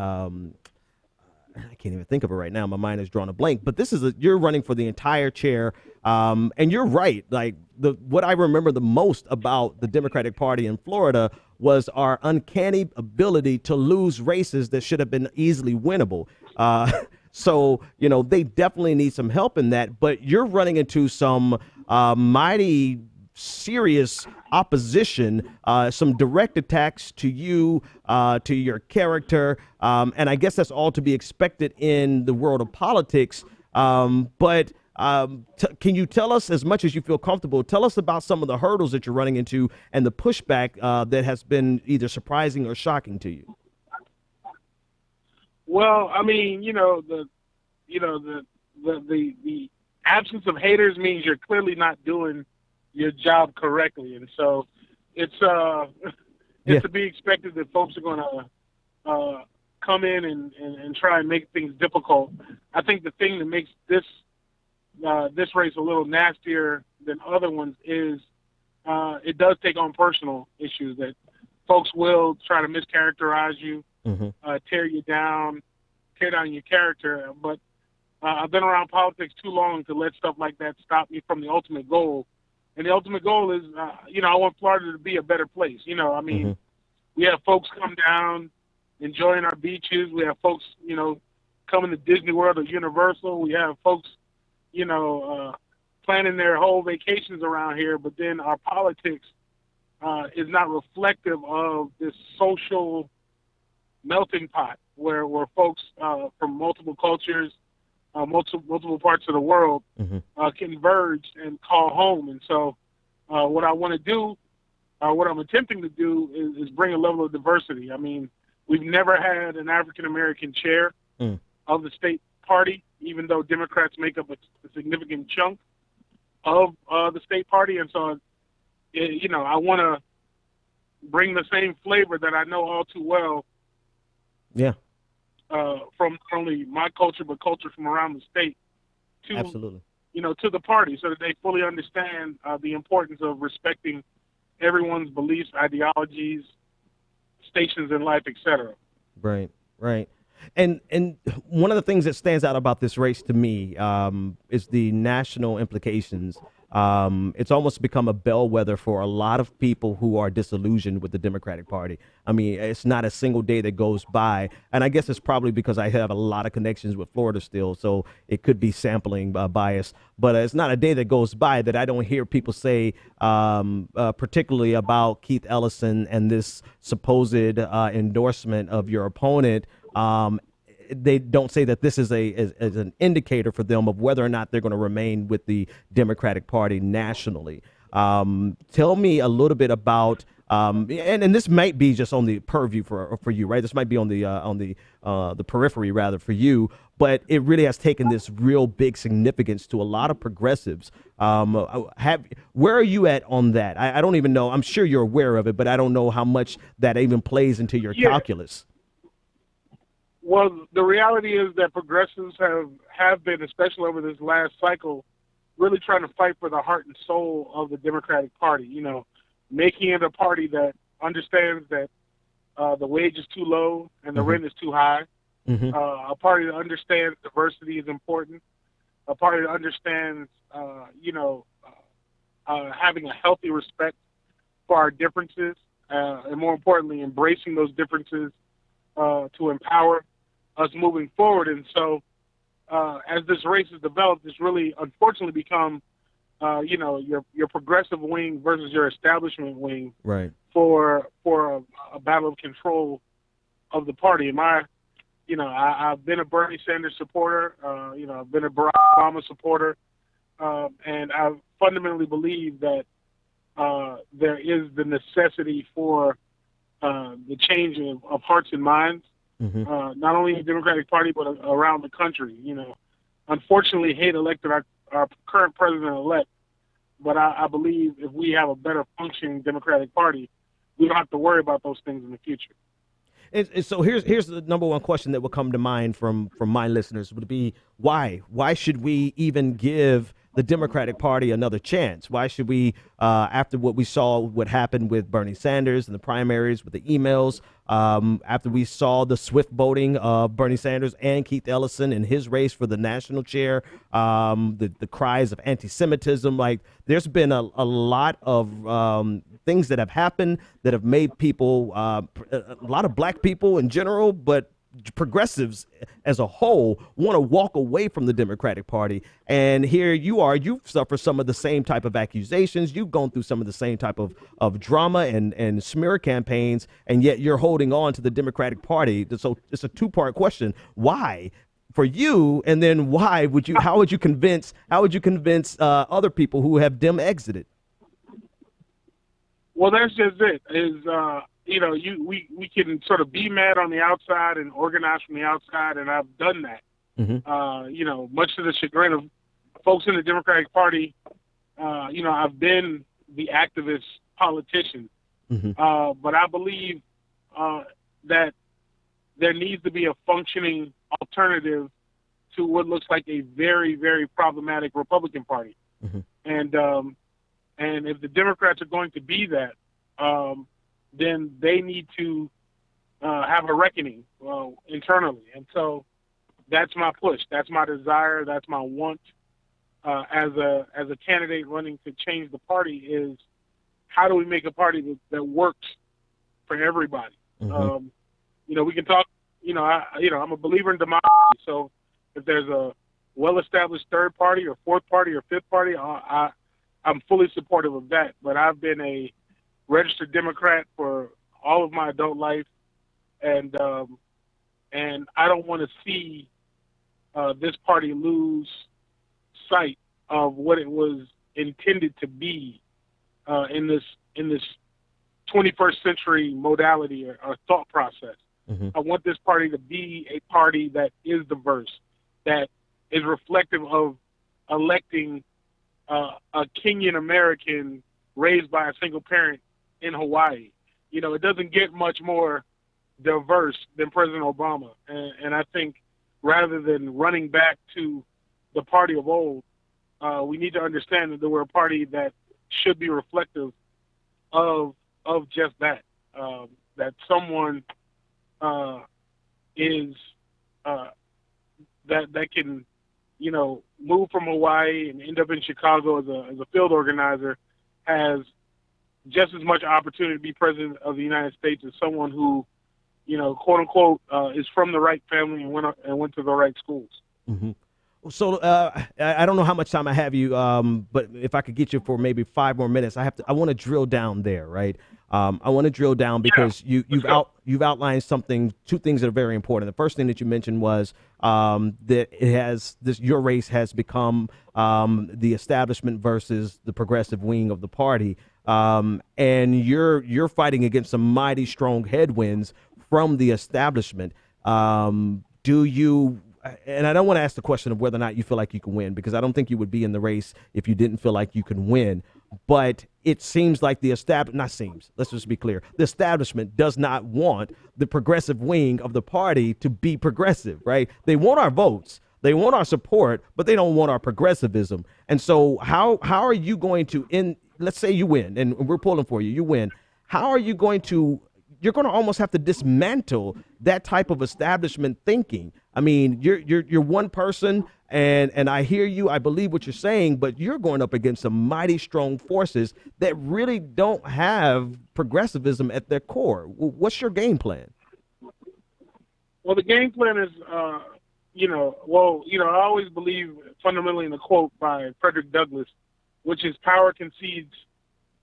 I can't even think of it right now. My mind has drawn a blank. But you're running for the entire chair, and you're right. Like what I remember the most about the Democratic Party in Florida was our uncanny ability to lose races that should have been easily winnable. So they definitely need some help in that. But you're running into some mighty serious opposition, some direct attacks to you, to your character, and I guess that's all to be expected in the world of politics. But can you tell us, as much as you feel comfortable, tell us about some of the hurdles that you're running into and the pushback that has been either surprising or shocking to you? Well, I mean, the absence of haters means you're clearly not doing your job correctly, and so it's to be expected that folks are going to come in and try and make things difficult. I think the thing that makes this race a little nastier than other ones is it does take on personal issues that folks will try to mischaracterize you, tear down your character. But I've been around politics too long to let stuff like that stop me from the ultimate goal And the ultimate goal is, I want Florida to be a better place. I mean, we have folks come down, enjoying our beaches. We have folks, coming to Disney World or Universal. We have folks, planning their whole vacations around here. But then our politics is not reflective of this social melting pot where folks from multiple cultures, multiple parts of the world converge and call home. And so what I want to do, what I'm attempting to do is bring a level of diversity. I mean, we've never had an African-American chair of the state party, even though Democrats make up a significant chunk of the state party. And so, I want to bring the same flavor that I know all too well from not only my culture, but culture from around the state to, Absolutely. To the party, so that they fully understand the importance of respecting everyone's beliefs, ideologies, stations in life, etc. Right. And one of the things that stands out about this race to me is the national implications. It's almost become a bellwether for a lot of people who are disillusioned with the Democratic Party. I mean, it's not a single day that goes by. And I guess it's probably because I have a lot of connections with Florida still, so it could be sampling bias. But it's not a day that goes by that I don't hear people say, particularly about Keith Ellison and this supposed endorsement of your opponent. They don't say that this is as an indicator for them of whether or not they're going to remain with the Democratic Party nationally. Tell me a little bit about, and this might be just on the purview for you, right? This might be on the periphery rather for you, but it really has taken this real big significance to a lot of progressives. Where are you at on that? I don't even know. I'm sure you're aware of it, but I don't know how much that even plays into your calculus. Well, the reality is that progressives have been, especially over this last cycle, really trying to fight for the heart and soul of the Democratic Party, making it a party that understands that the wage is too low and the rent is too high, a party that understands diversity is important, a party that understands, having a healthy respect for our differences, and more importantly, embracing those differences to empower us moving forward. And so as this race has developed, it's really unfortunately become, your progressive wing versus your establishment wing, right, for a battle of control of the party. And I've been a Bernie Sanders supporter, I've been a Barack Obama supporter, and I fundamentally believe that there is the necessity for the change of hearts and minds, not only in the Democratic Party, but around the country. Unfortunately, Haight elected our current president-elect, but I believe if we have a better functioning Democratic Party, we don't have to worry about those things in the future. And so here's the number one question that will come to mind from my listeners would be, why? Why should we even give the Democratic Party another chance? Why should we, after what we saw what happened with Bernie Sanders in the primaries with the emails, after we saw the swift voting of Bernie Sanders and Keith Ellison in his race for the national chair, the cries of anti-Semitism, like there's been a lot of things that have happened that have made people, a lot of black people in general, but progressives as a whole want to walk away from the Democratic Party. And here you are, you've suffered some of the same type of accusations. You've gone through some of the same type of drama and smear campaigns, and yet you're holding on to the Democratic Party. So it's a two-part question. Why? For you, and then how would you convince other people who have exited? Well, that's just it. We can sort of be mad on the outside and organize from the outside, and I've done that. Much to the chagrin of folks in the Democratic Party. I've been the activist politician, but I believe that there needs to be a functioning alternative to what looks like a very, very problematic Republican Party. And if the Democrats are going to be that, then they need to have a reckoning internally. And so that's my push. That's my desire. That's my want. as a candidate running to change the party is how do we make a party that works for everybody? Mm-hmm. We can talk. I'm a believer in democracy. So if there's a well-established third party or fourth party or fifth party, I'm fully supportive of that. But I've been a registered Democrat for all of my adult life, and I don't want to see this party lose sight of what it was intended to be in this 21st century modality or thought process. Mm-hmm. I want this party to be a party that is diverse, that is reflective of electing a Kenyan American raised by a single parent in Hawaii. It doesn't get much more diverse than President Obama. And I think rather than running back to the party of old, we need to understand that we're a party that should be reflective of just that, that someone is that can move from Hawaii and end up in Chicago as a field organizer has just as much opportunity to be president of the United States as someone who quote unquote is from the right family and went to the right schools. Mm-hmm. So I don't know how much time I have you, but if I could get you for maybe 5 more minutes, I want to drill down there, right? I want to drill down because you've outlined two things that are very important. The first thing that you mentioned was that your race has become the establishment versus the progressive wing of the party, and you're fighting against some mighty strong headwinds from the establishment. And I don't want to ask the question of whether or not you feel like you can win, because I don't think you would be in the race if you didn't feel like you can win. But it seems like let's just be clear. The establishment does not want the progressive wing of the party to be progressive, right? They want our votes. They want our support, but they don't want our progressivism. And so how are you going to, let's say you win, and we're pulling for you, you win. How are you going to, you're going to almost have to dismantle that type of establishment thinking. I mean, you're one person, and I hear you, I believe what you're saying, but you're going up against some mighty strong forces that really don't have progressivism at their core. What's your game plan? Well, the game plan is, I always believe fundamentally in a quote by Frederick Douglass, which is power concedes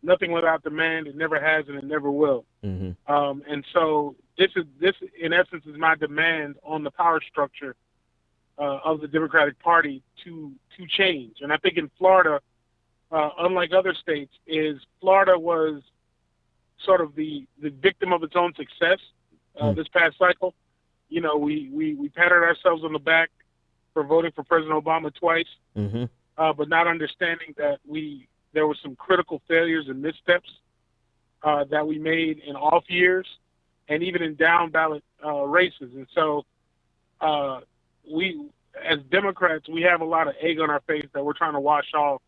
nothing without demand. It never has and it never will. Mm-hmm. And so this in essence is my demand on the power structure of the Democratic Party to change. And I think in Florida, unlike other states, Florida was sort of the victim of its own success this past cycle. We patted ourselves on the back for voting for President Obama twice, mm-hmm. But not understanding that there were some critical failures and missteps that we made in off years and even in down ballot races. And so we, as Democrats, we have a lot of egg on our face that we're trying to wash off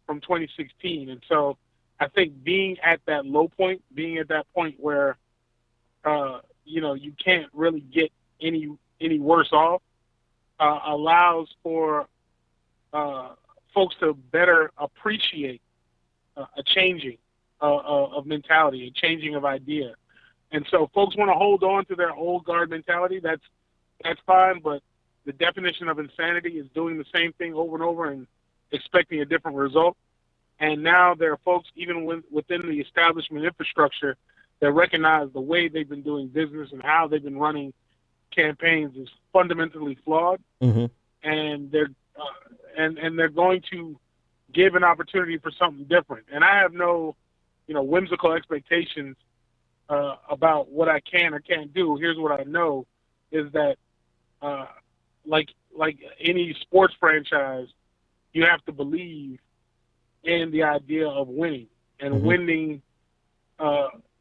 from 2016. And so I think being at that low point, being at that point where, you can't really get any worse off, allows for folks to better appreciate a changing of mentality, a changing of idea. And so folks want to hold on to their old guard mentality. That's fine, but the definition of insanity is doing the same thing over and over and expecting a different result. And now there are folks, even within the establishment infrastructure, that recognize the way they've been doing business and how they've been running campaigns is fundamentally flawed. Mm-hmm. And they're going to give an opportunity for something different. And I have no, whimsical expectations about what I can or can't do. Here's what I know is that, like any sports franchise, you have to believe in the idea of winning and mm-hmm.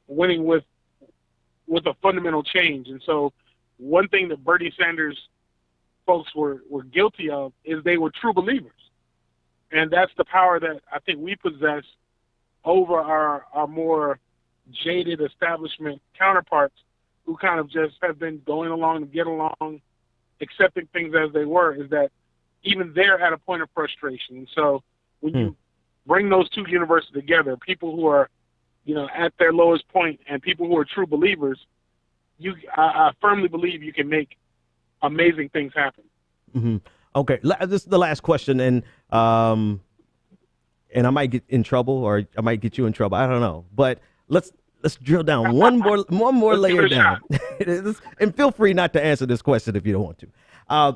winning with a fundamental change. And so one thing that Bernie Sanders folks were guilty of is they were true believers. And that's the power that I think we possess over our more jaded establishment counterparts who kind of just have been going along to get along, accepting things as they were, is that even they're at a point of frustration. And so when you bring those two universes together, people who are, at their lowest point and people who are true believers, I firmly believe you can make amazing things happen. Mm-hmm. Okay, this is the last question, and I might get in trouble, or I might get you in trouble. I don't know, but let's drill down one more layer down, and feel free not to answer this question if you don't want to.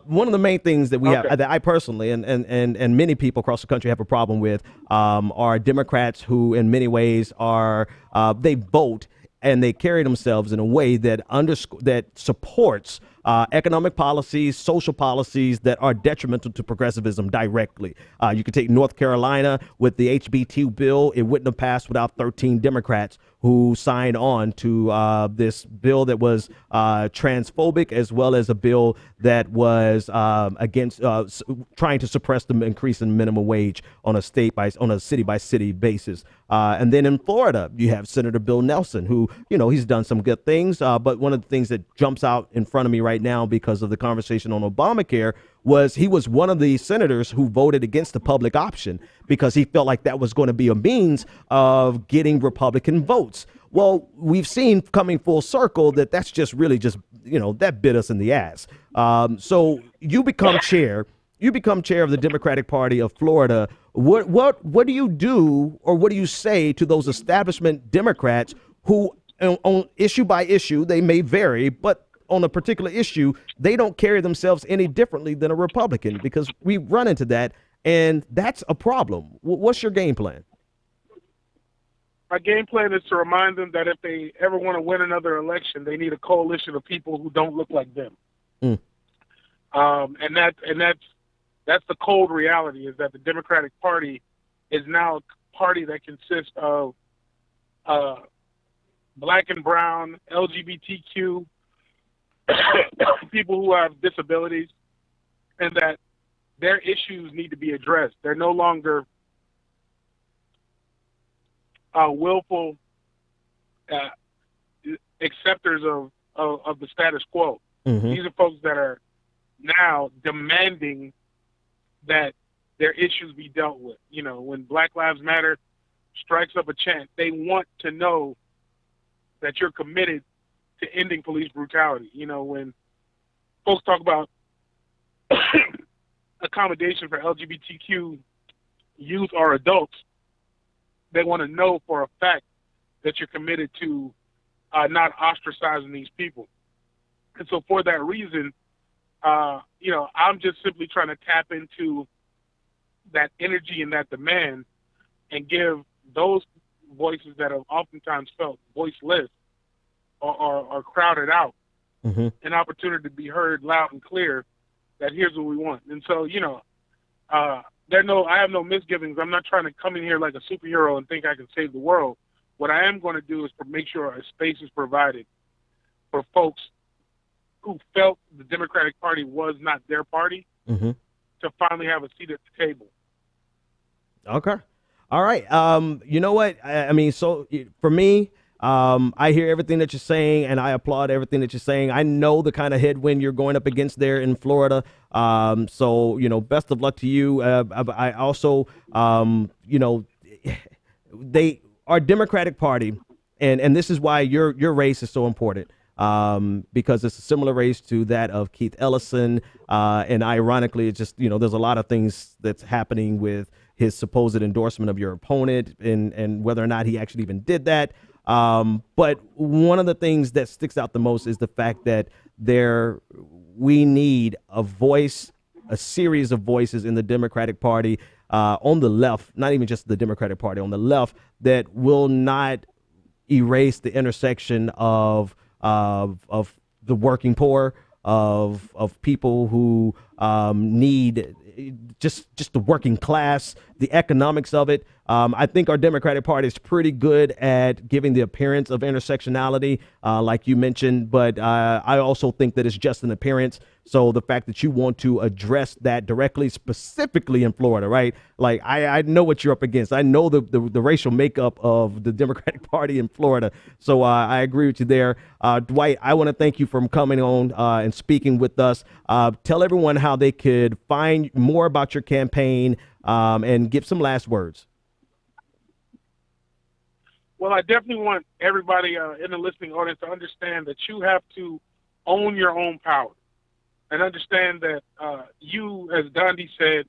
One of the main things that we have, that I personally and many people across the country have a problem with, are Democrats who, in many ways, are they vote and they carry themselves in a way that supports economic policies, social policies that are detrimental to progressivism directly. You could take North Carolina with the HB2 bill. It wouldn't have passed without 13 Democrats who signed on to this bill that was transphobic, as well as a bill that was against trying to suppress the increase in minimum wage on a city by city basis. And then in Florida, you have Senator Bill Nelson, who, he's done some good things. But one of the things that jumps out in front of me right now because of the conversation on Obamacare was he was one of the senators who voted against the public option because he felt like that was going to be a means of getting Republican votes. Well, we've seen coming full circle that that's just really that bit us in the ass. So you become chair. You become chair of the Democratic Party of Florida. What do you do, or what do you say to those establishment Democrats who, on issue by issue, they may vary, but on a particular issue, they don't carry themselves any differently than a Republican? Because we run into that, and that's a problem. What's your game plan? My game plan is to remind them that if they ever want to win another election, they need a coalition of people who don't look like them. And that's the cold reality, is that the Democratic Party is now a party that consists of black and brown, LGBTQ, people who have disabilities, and that their issues need to be addressed. They're no longer willful acceptors of the status quo. Mm-hmm. These are folks that are now demanding that their issues be dealt with. When Black Lives Matter strikes up a chant, they want to know that you're committed to ending police brutality. When folks talk about accommodation for LGBTQ youth or adults, they want to know for a fact that you're committed to not ostracizing these people. And so for that reason, I'm just simply trying to tap into that energy and that demand and give those voices that have oftentimes felt voiceless or crowded out an opportunity to be heard loud and clear that here's what we want. And so, I have no misgivings. I'm not trying to come in here like a superhero and think I can save the world. What I am going to do is make sure a space is provided for folks who felt the Democratic Party was not their party to finally have a seat at the table. Okay. All right. You know what? I mean, so for me, I hear everything that you're saying, and I applaud everything that you're saying. I know the kind of headwind you're going up against there in Florida. So, best of luck to you. I also, our Democratic Party, and this is why your race is so important. Because it's a similar race to that of Keith Ellison. And ironically, it's just, there's a lot of things that's happening with his supposed endorsement of your opponent and whether or not he actually even did that. But one of the things that sticks out the most is the fact that we need a voice, a series of voices in the Democratic Party, on the left, not even just the Democratic Party, on the left, that will not erase the intersection of the working poor, of people who need just the working class, the economics of it. I think our Democratic Party is pretty good at giving the appearance of intersectionality, like you mentioned, but I also think that it's just an appearance. So the fact that you want to address that directly, specifically in Florida, right? Like, I know what you're up against. I know the racial makeup of the Democratic Party in Florida. So I agree with you there. Dwight, I want to thank you for coming on and speaking with us. Tell everyone how they could find more about your campaign and give some last words. Well, I definitely want everybody in the listening audience to understand that you have to own your own power and understand that you, as Gandhi said,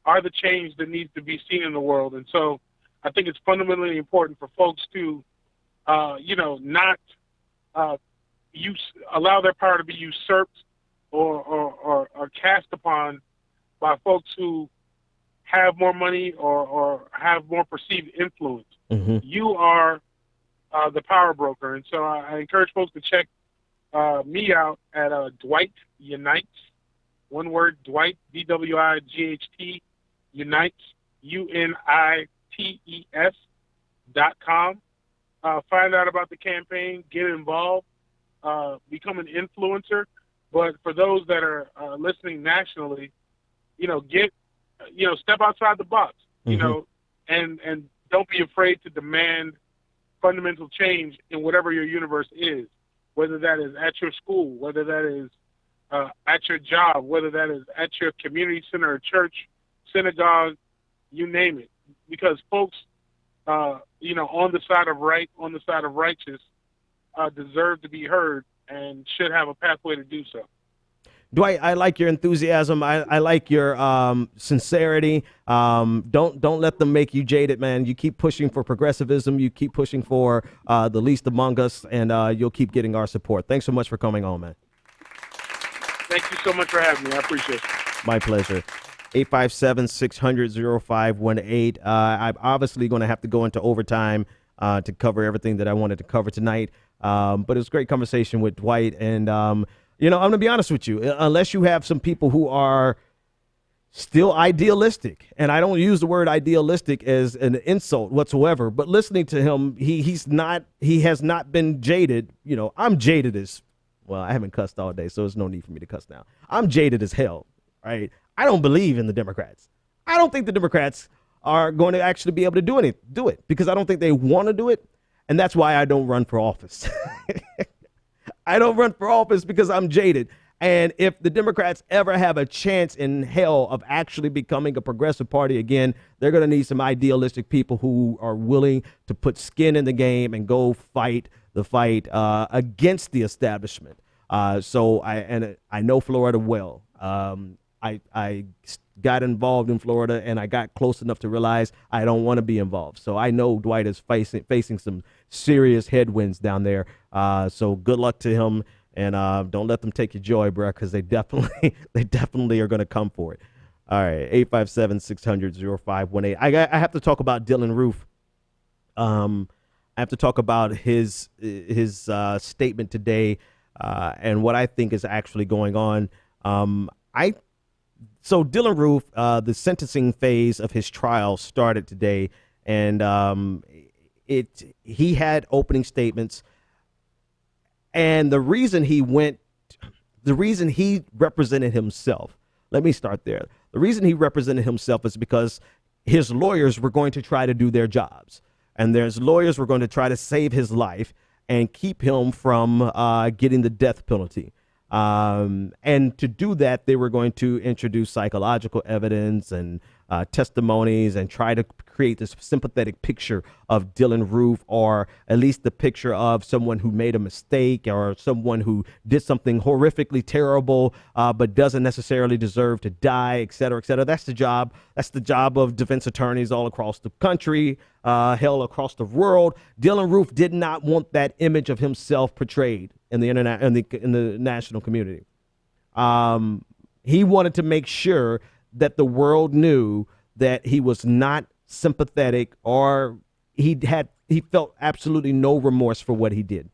are the change that needs to be seen in the world. And so I think it's fundamentally important for folks to, not allow their power to be usurped or cast upon by folks who have more money or have more perceived influence. Mm-hmm. You are the power broker. And so I encourage folks to check me out at Dwight Unites. One word, Dwight, DWIGHT, Unites, UNITES.com. Find out about the campaign, get involved, become an influencer. But for those that are listening nationally, step outside the box, and don't be afraid to demand fundamental change in whatever your universe is, whether that is at your school, whether that is at your job, whether that is at your community center, church, synagogue, you name it. Because folks, on the side of right, on the side of righteous, deserve to be heard and should have a pathway to do so. Dwight, I like your enthusiasm. I like your sincerity. Don't let them make you jaded, man. You keep pushing for progressivism. You keep pushing for the least among us, and you'll keep getting our support. Thanks so much for coming on, man. Thank you so much for having me. I appreciate it. My pleasure. 857-600-0518. I'm obviously going to have to go into overtime to cover everything that I wanted to cover tonight. But it was a great conversation with Dwight. And, I'm going to be honest with you. Unless you have some people who are still idealistic, and I don't use the word idealistic as an insult whatsoever, but listening to him, he has not been jaded. I'm jaded as, well, I haven't cussed all day, so there's no need for me to cuss now. I'm jaded as hell, right? I don't believe in the Democrats. I don't think the Democrats are going to actually be able to do it because I don't think they want to do it. And that's why I don't run for office. I don't run for office because I'm jaded. And if the Democrats ever have a chance in hell of actually becoming a progressive party again, they're going to need some idealistic people who are willing to put skin in the game and go fight the fight against the establishment. So I know Florida well. I got involved in Florida, and I got close enough to realize I don't want to be involved. So I know Dwight is facing some serious headwinds down there. So good luck to him, and don't let them take your joy, bro, because they definitely are going to come for it. All right, 857-600-0518. I have to talk about Dylann Roof. I have to talk about his statement today and what I think is actually going on. So Dylann Roof, the sentencing phase of his trial started today, and he had opening statements, and the reason he represented himself. Let me start there. The reason he represented himself is because his lawyers were going to try to do their jobs, and there's lawyers were going to try to save his life and keep him from getting the death penalty. And to do that, they were going to introduce psychological evidence and testimonies and try to create this sympathetic picture of Dylann Roof, or at least the picture of someone who made a mistake or someone who did something horrifically terrible, but doesn't necessarily deserve to die, et cetera, et cetera. That's the job. That's the job of defense attorneys all across the country, hell, across the world. Dylann Roof did not want that image of himself portrayed in the internet, in the national community. He wanted to make sure that the world knew that he was not sympathetic, or he felt absolutely no remorse for what he did.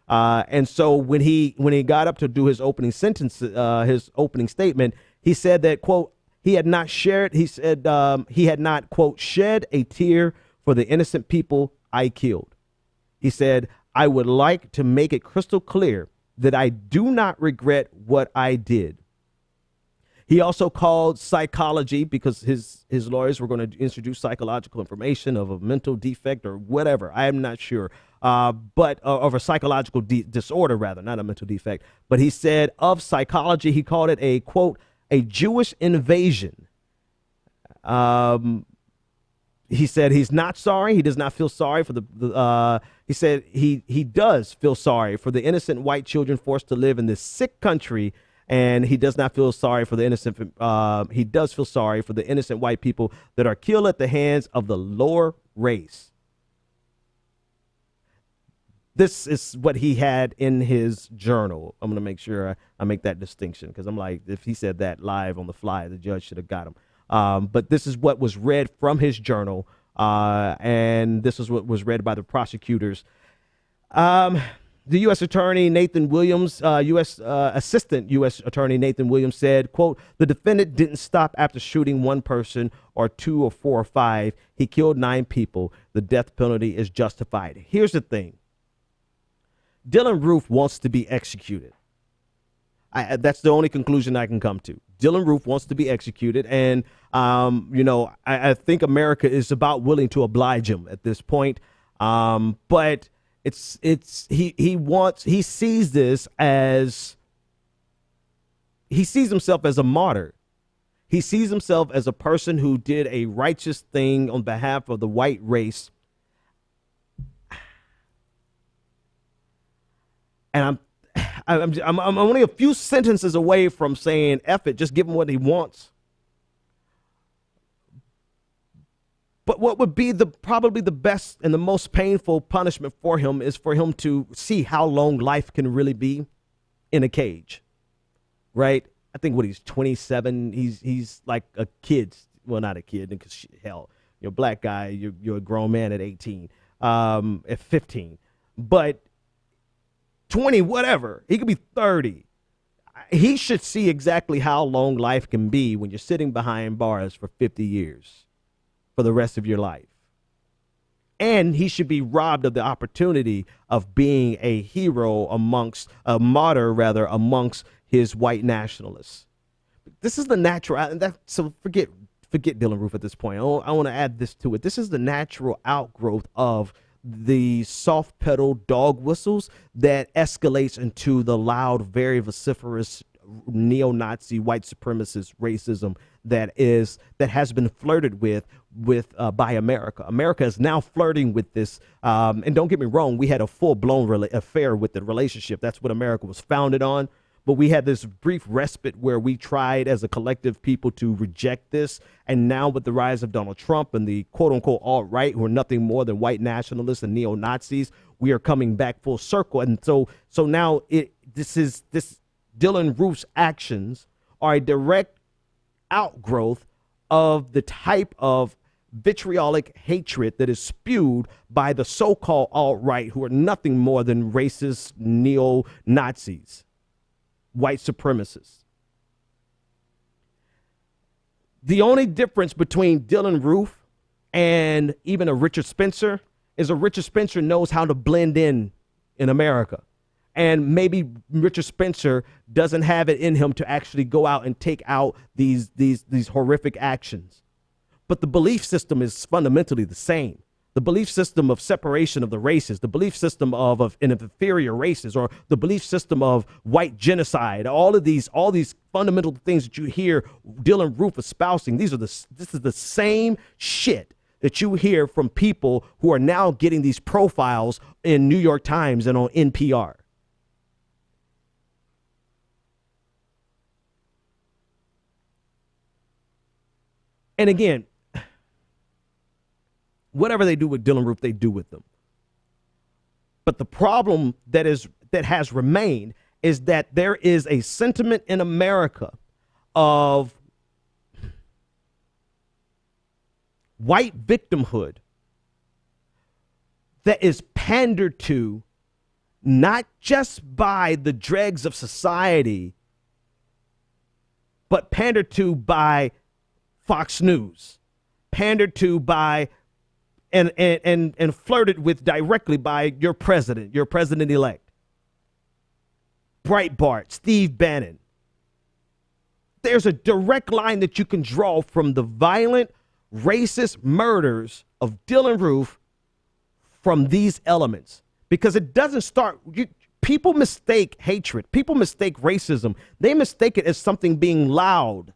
And so when he got up to do his opening sentence, his opening statement, he said that, quote, he had not shared. He said he had not, quote, shed a tear for the innocent people I killed. He said, I would like to make it crystal clear that I do not regret what I did. He also called psychology, because his lawyers were going to introduce psychological information of a mental defect or whatever. I am not sure, but of a psychological disorder, rather, not a mental defect. But he said of psychology, he called it a, quote, a Jewish invasion. He said he's not sorry. He does not feel sorry for he said he does feel sorry for the innocent white children forced to live in this sick country. And he does not feel sorry for the innocent. He does feel sorry for the innocent white people that are killed at the hands of the lower race. This is what he had in his journal. I'm going to make sure I make that distinction, because I'm like, if he said that live on the fly, the judge should have got him. But this is what was read from his journal, and this is what was read by the prosecutors. The U.S. Attorney Nathan Williams, Assistant U.S. Attorney Nathan Williams said, quote, the defendant didn't stop after shooting one person or two or four or five. He killed 9 people. The death penalty is justified. Here's the thing. Dylann Roof wants to be executed. That's the only conclusion I can come to. Dylann Roof wants to be executed. And, I think America is about willing to oblige him at this point. But he sees himself as a martyr. He sees himself as a person who did a righteous thing on behalf of the white race. And I'm only a few sentences away from saying F it, just give him what he wants. But what would be probably the best and the most painful punishment for him is for him to see how long life can really be in a cage, right? I think when he's 27, he's like a kid. Well, not a kid, because hell, you're a black guy, you're a grown man at 18, at 15, but 20, whatever. He could be 30. He should see exactly how long life can be when you're sitting behind bars for 50 years. For the rest of your life. And he should be robbed of the opportunity of being a hero amongst his white nationalists. This is the natural, and so forget Dylann Roof at this point. I want to add this to it. This is the natural outgrowth of the soft pedal dog whistles that escalates into the loud, very vociferous neo-Nazi white supremacist racism that has been flirted with by America. America is now flirting with this. And don't get me wrong, we had a full-blown affair with the relationship. That's what America was founded on. But we had this brief respite where we tried as a collective people to reject this. And now with the rise of Donald Trump and the quote-unquote alt-right, who are nothing more than white nationalists and neo-Nazis, we are coming back full circle. And so now this Dylann Roof's actions are a direct outgrowth of the type of vitriolic hatred that is spewed by the so-called alt-right, who are nothing more than racist neo-Nazis, white supremacists. The only difference between Dylann Roof and even a Richard Spencer is a Richard Spencer knows how to blend in America. And maybe Richard Spencer doesn't have it in him to actually go out and take out these horrific actions. But the belief system is fundamentally the same. The belief system of separation of the races, the belief system of inferior races, or the belief system of white genocide, all these fundamental things that you hear Dylann Roof espousing, this is the same shit that you hear from people who are now getting these profiles in New York Times and on NPR. And again, whatever they do with Dylann Roof, they do with them. But the problem that has remained is that there is a sentiment in America of white victimhood that is pandered to not just by the dregs of society, but pandered to by Fox News, pandered to by and flirted with directly by your president-elect. Breitbart, Steve Bannon. There's a direct line that you can draw from the violent, racist murders of Dylann Roof from these elements, because it doesn't start. People mistake hatred. People mistake racism. They mistake it as something being loud,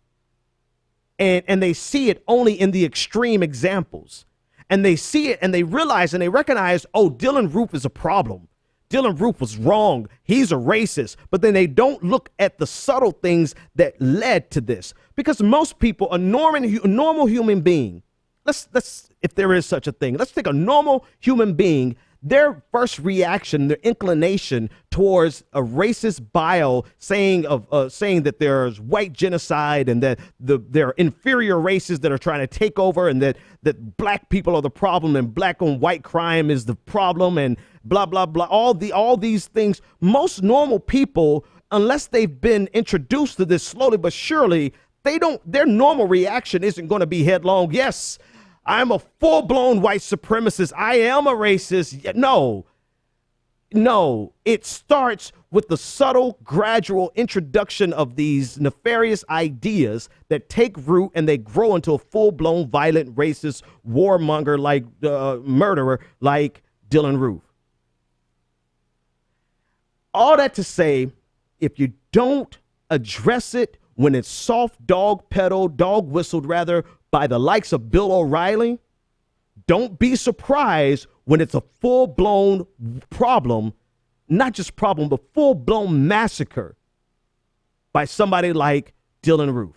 and they see it only in the extreme examples. And they see it and they realize and they recognize, oh, Dylann Roof is a problem. Dylann Roof was wrong. He's a racist. But then they don't look at the subtle things that led to this. Because most people, a normal human being, let's if there is such a thing, let's take a normal human being, their first reaction, their inclination towards a racist bio saying that there's white genocide and that there are inferior races that are trying to take over and that black people are the problem and black on white crime is the problem and blah, blah, blah. All these things. Most normal people, unless they've been introduced to this slowly but surely, their normal reaction isn't going to be headlong. Yes, I'm a full-blown white supremacist. I am a racist. No, it starts with the subtle, gradual introduction of these nefarious ideas that take root and they grow into a full-blown, violent, racist, warmonger, like murderer, like Dylann Roof. All that to say, if you don't address it when it's soft dog whistled rather, by the likes of Bill O'Reilly, don't be surprised when it's a full-blown problem, not just problem, but full-blown massacre by somebody like Dylann Roof.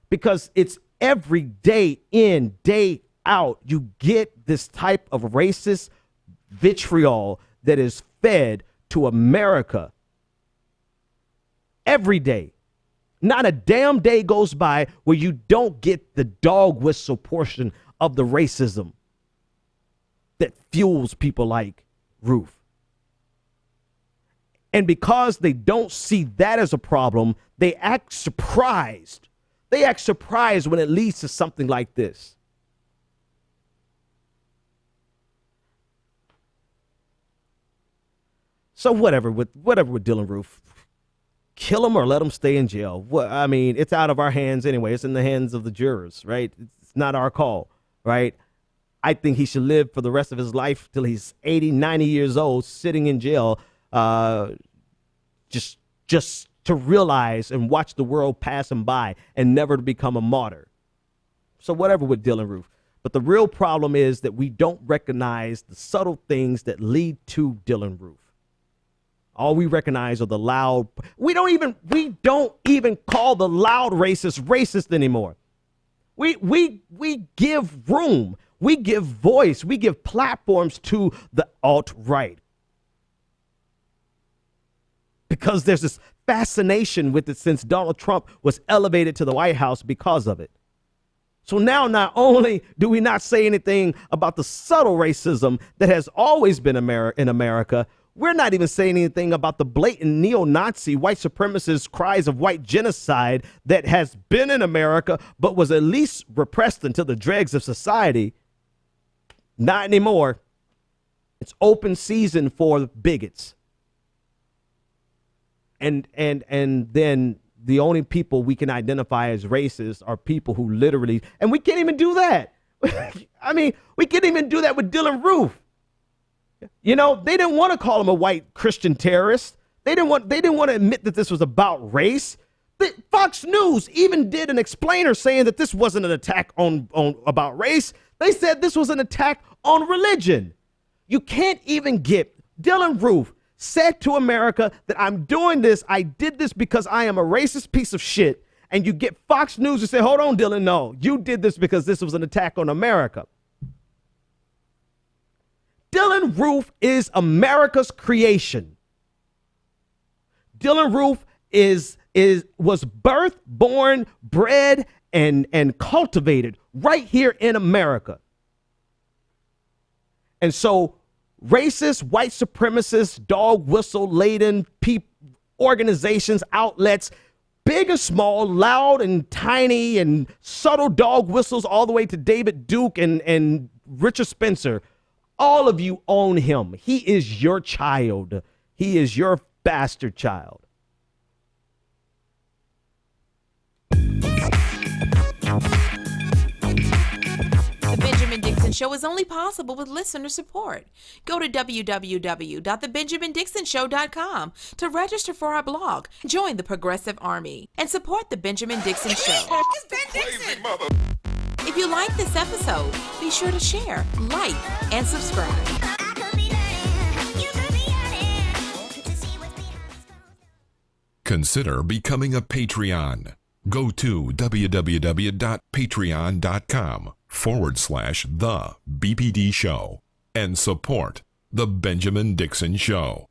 Because it's every day in, day out, you get this type of racist vitriol that is fed to America every day. Not a damn day goes by where you don't get the dog whistle portion of the racism that fuels people like Roof. And because they don't see that as a problem, they act surprised. They act surprised when it leads to something like this. So whatever with Dylann Roof. Kill him or let him stay in jail. Well, I mean, it's out of our hands anyway. It's in the hands of the jurors, right? It's not our call, right? I think he should live for the rest of his life till he's 80, 90 years old, sitting in jail, just to realize and watch the world pass him by and never to become a martyr. So whatever with Dylann Roof. But the real problem is that we don't recognize the subtle things that lead to Dylann Roof. All we recognize are the loud. We don't even call the loud racist anymore. We give room. We give voice. We give platforms to the alt-right. Because there's this fascination with it since Donald Trump was elevated to the White House because of it. So now not only do we not say anything about the subtle racism that has always been in America, we're not even saying anything about the blatant neo-Nazi white supremacist cries of white genocide that has been in America, but was at least repressed until the dregs of society. Not anymore. It's open season for bigots. And then the only people we can identify as racist are people who literally, and we can't even do that. I mean, we can't even do that with Dylann Roof. You know, they didn't want to call him a white Christian terrorist. They didn't want to admit that this was about race. Fox News even did an explainer saying that this wasn't an attack on about race. They said this was an attack on religion. You can't even get Dylann Roof said to America that I'm doing this. I did this because I am a racist piece of shit. And you get Fox News to say, hold on, Dylann, no, you did this because this was an attack on America. Dylann Roof is America's creation. Dylann Roof was birthed, born, bred, and cultivated right here in America. And so racist, white supremacist, dog whistle laden organizations, outlets, big or small, loud and tiny and subtle dog whistles all the way to David Duke and Richard Spencer. All of you own him. He is your child. He is your bastard child. The Benjamin Dixon Show is only possible with listener support. Go to www.thebenjamindixonshow.com to register for our blog, join the Progressive Army, and support The Benjamin Dixon Show. It's Ben Dixon! If you like this episode, be sure to share, like, and subscribe. Consider becoming a Patreon. Go to www.patreon.com/The BPD Show and support The Benjamin Dixon Show.